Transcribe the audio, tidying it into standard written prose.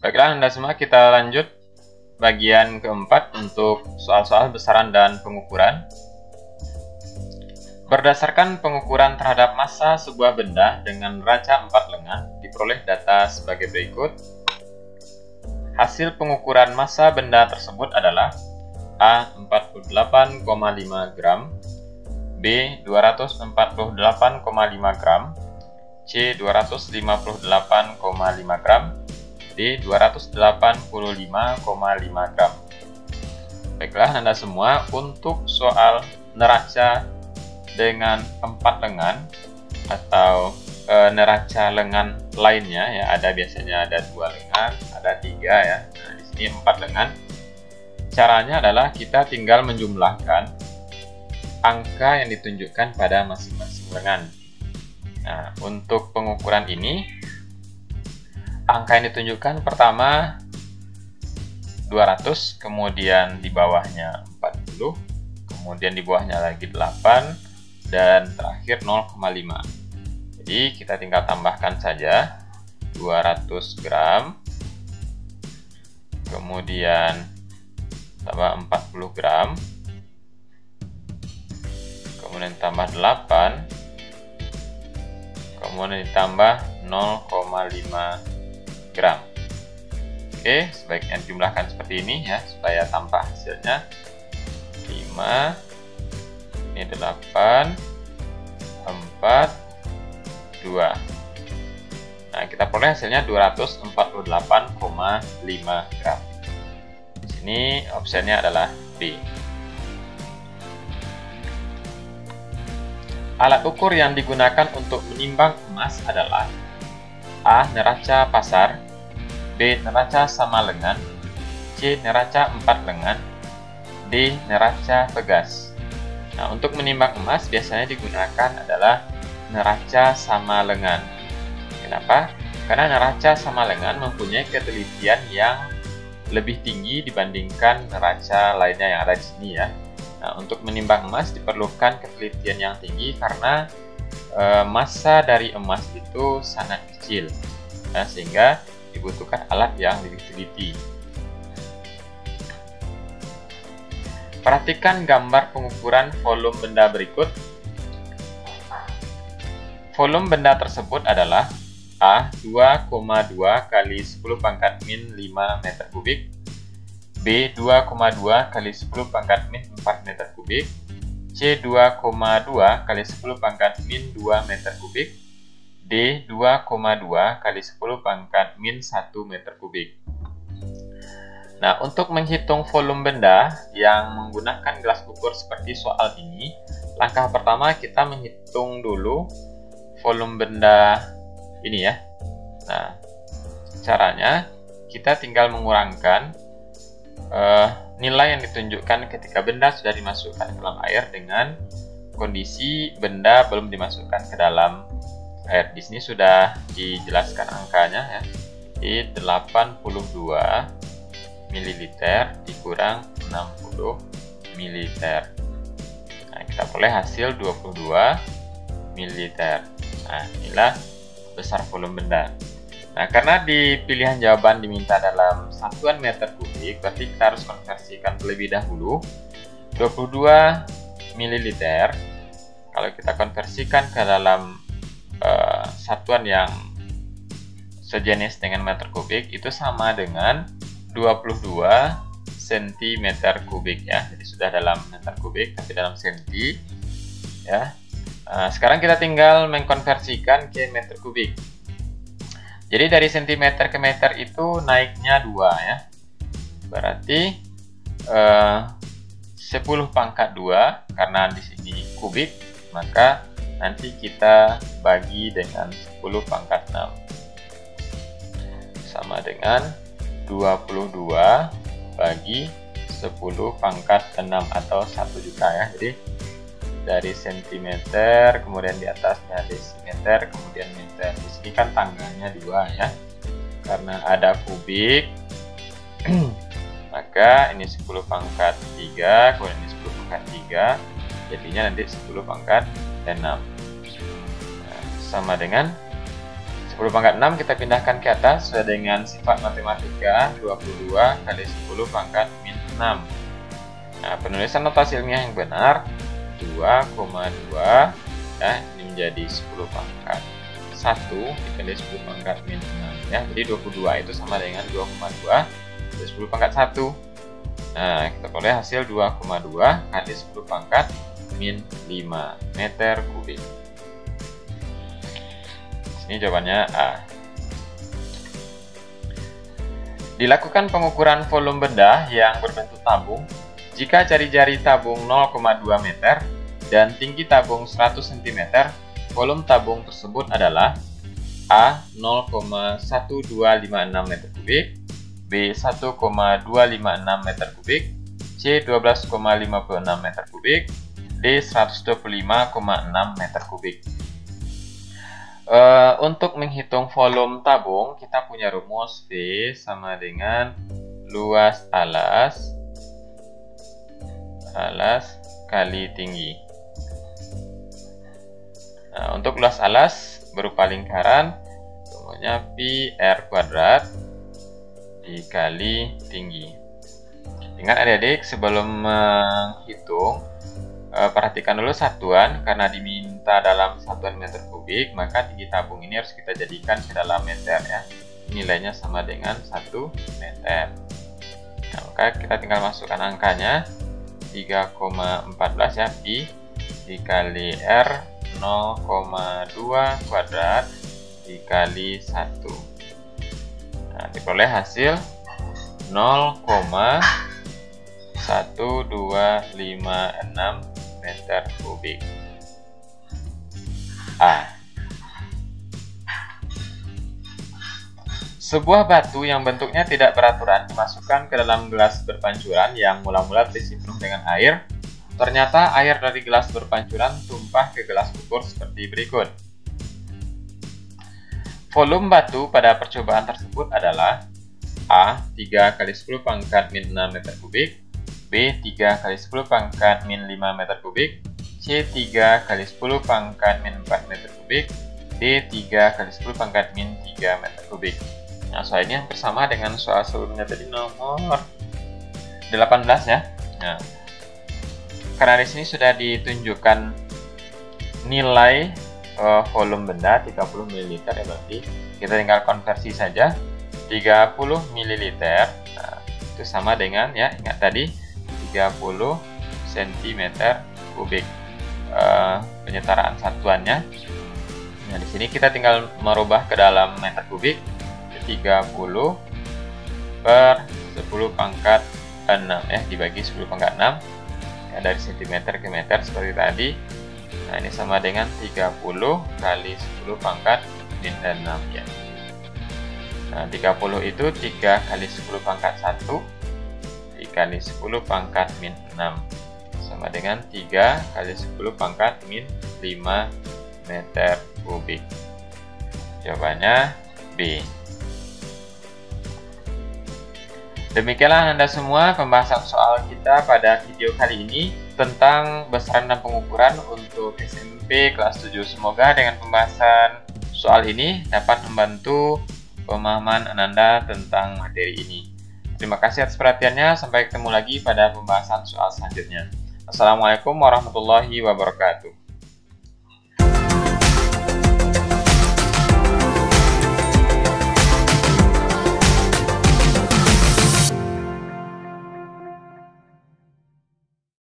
Baiklah Anda semua, kita lanjut bagian keempat untuk soal-soal besaran dan pengukuran. Berdasarkan pengukuran terhadap massa sebuah benda dengan neraca 4 lengan, diperoleh data sebagai berikut. Hasil pengukuran massa benda tersebut adalah A 48,5 gram, B 248,5 gram, C 258,5 gram, D 285,5 gram. Baiklah Anda semua, untuk soal neraca dengan 4 lengan atau neraca lengan lainnya ya, biasanya ada 2 lengan, ada 3 ya. Nah, di sini 4 lengan. Caranya adalah kita tinggal menjumlahkan angka yang ditunjukkan pada masing-masing lengan. Nah, untuk pengukuran ini, angka yang ditunjukkan pertama 200, kemudian di bawahnya 40, kemudian di bawahnya lagi 8, dan terakhir 0,5. Jadi kita tinggal tambahkan saja 200 gram, kemudian tambah 40 gram, kemudian tambah 8, kemudian ditambah 0,5 gram. Oke, sebaiknya jumlahkan seperti ini ya, supaya tampak hasilnya 5, ini 8, 4, 2. Nah, kita peroleh hasilnya 248,5 gram. Di sini opsinya adalah B. Alat ukur yang digunakan untuk menimbang emas adalah A. Neraca pasar, B. Neraca sama lengan, C. Neraca 4 lengan, D. Neraca pegas. Nah, untuk menimbang emas biasanya digunakan adalah neraca sama lengan. Kenapa? Karena neraca sama lengan mempunyai ketelitian yang lebih tinggi dibandingkan neraca lainnya yang ada di sini ya. Nah, untuk menimbang emas diperlukan ketelitian yang tinggi karena massa dari emas itu sangat kecil, nah, sehingga dibutuhkan alat yang lebih teliti. Perhatikan gambar pengukuran volume benda berikut. Volume benda tersebut adalah A. 2,2 kali 10 pangkat min 5 meter kubik, B. 2,2 kali 10 pangkat min 4 meter kubik, C. 2,2 kali 10 pangkat min 2 meter kubik, D. 2,2 kali 10 pangkat min 1 meter kubik. Nah, untuk menghitung volume benda yang menggunakan gelas ukur seperti soal ini, langkah pertama kita menghitung dulu volume benda ini ya. Nah, caranya kita tinggal mengurangkan nilai yang ditunjukkan ketika benda sudah dimasukkan ke dalam air dengan kondisi benda belum dimasukkan ke dalam air. Di sini sudah dijelaskan angkanya ya. Di 82 ml dikurang 60 ml. Nah, kita peroleh hasil 22 ml. Nah, inilah besar volume benda. Nah, karena di pilihan jawaban diminta dalam satuan meter kubik, berarti kita harus konversikan terlebih dahulu. 22 ml, kalau kita konversikan ke dalam satuan yang sejenis dengan meter kubik, itu sama dengan 22 cm kubik ya. Jadi sudah dalam meter kubik, tapi dalam senti ya. Nah, sekarang kita tinggal mengkonversikan ke meter kubik. Jadi dari sentimeter ke meter itu naiknya 2 ya. Berarti 10 pangkat 2, karena di sini kubik, maka nanti kita bagi dengan 10 pangkat 6. Sama dengan 22 bagi 10 pangkat 6 atau 1 juta ya. Jadi dari sentimeter, kemudian di atasnya desimeter, kemudian meter. Di sini kan tanggalnya 2 ya, karena ada kubik. Maka ini 10 pangkat 3, kemudian ini 10 pangkat 3, jadinya nanti 10 pangkat 6. Nah, sama dengan 10 pangkat 6 kita pindahkan ke atas sesuai dengan sifat matematika 22 kali 10 pangkat min 6. Nah, penulisan notasi ilmiah yang benar 2,2 ya, ini menjadi 10 pangkat 1 dikali 10 pangkat min 6 ya. Jadi 22 itu sama dengan 2,2 kali 10 pangkat 1. Nah, kita peroleh hasil 2,2 kali 10 pangkat min 5 meter kubik. Ini jawabannya A. Dilakukan pengukuran volume benda yang berbentuk tabung jika jari-jari tabung 0,2 meter dan tinggi tabung 100 cm. Volume tabung tersebut adalah A. 0,1256 meter kubik, B. 1,256 meter kubik, C. 12,56 meter kubik, D. 125,6 meter kubik. Untuk menghitung volume tabung, kita punya rumus V sama dengan luas alas kali tinggi. Nah, untuk luas alas berupa lingkaran, rumusnya pi r kuadrat dikali tinggi. Ingat adik-adik, sebelum menghitung, perhatikan dulu satuan. Karena diminta dalam satuan meter kubik, maka tinggi tabung ini harus kita jadikan ke dalam meter ya. Nilainya sama dengan 1 meter. Nah, maka kita tinggal masukkan angkanya 3,14 ya, pi dikali r 0,2 kuadrat dikali 1. Nah, diperoleh hasil 0,1256 meter kubik. A. Sebuah batu yang bentuknya tidak beraturan dimasukkan ke dalam gelas berpancuran yang mula-mula terisi penuh dengan air. Ternyata air dari gelas berpancuran tumpah ke gelas ukur seperti berikut. Volume batu pada percobaan tersebut adalah A. 3 kali 10 pangkat min 6 meter kubik, B. 3 kali 10 pangkat min 5 meter kubik, C. 3 kali 10 pangkat min 4 meter kubik, D. 3 kali 10 pangkat min 3 meter kubik. Nah, soal ini hampir sama dengan soal sebelumnya tadi nomor 18 ya. Nah, karena di sini sudah ditunjukkan nilai volume benda 30 ml ya, berarti kita tinggal konversi saja 30 ml. Nah, itu sama dengan ya, ingat tadi 30 cm kubik penyetaraan satuannya. Nah, di sini kita tinggal merubah ke dalam meter kubik, 30 per 10 pangkat 6 ya, dibagi 10 pangkat 6 ya, dari cm ke meter seperti tadi. Nah, ini sama dengan 30 kali 10 pangkat min 6 ya. Nah, 30 itu 3 kali 10 pangkat 1 dikali 10 pangkat min 6 sama dengan 3 kali 10 pangkat min 5 meter kubik. Jawabannya B. Demikianlah Anda semua pembahasan soal kita pada video kali ini tentang besaran dan pengukuran untuk SMP kelas 7. Semoga dengan pembahasan soal ini dapat membantu pemahaman Ananda tentang materi ini. Terima kasih atas perhatiannya. Sampai ketemu lagi pada pembahasan soal selanjutnya. Assalamualaikum warahmatullahi wabarakatuh.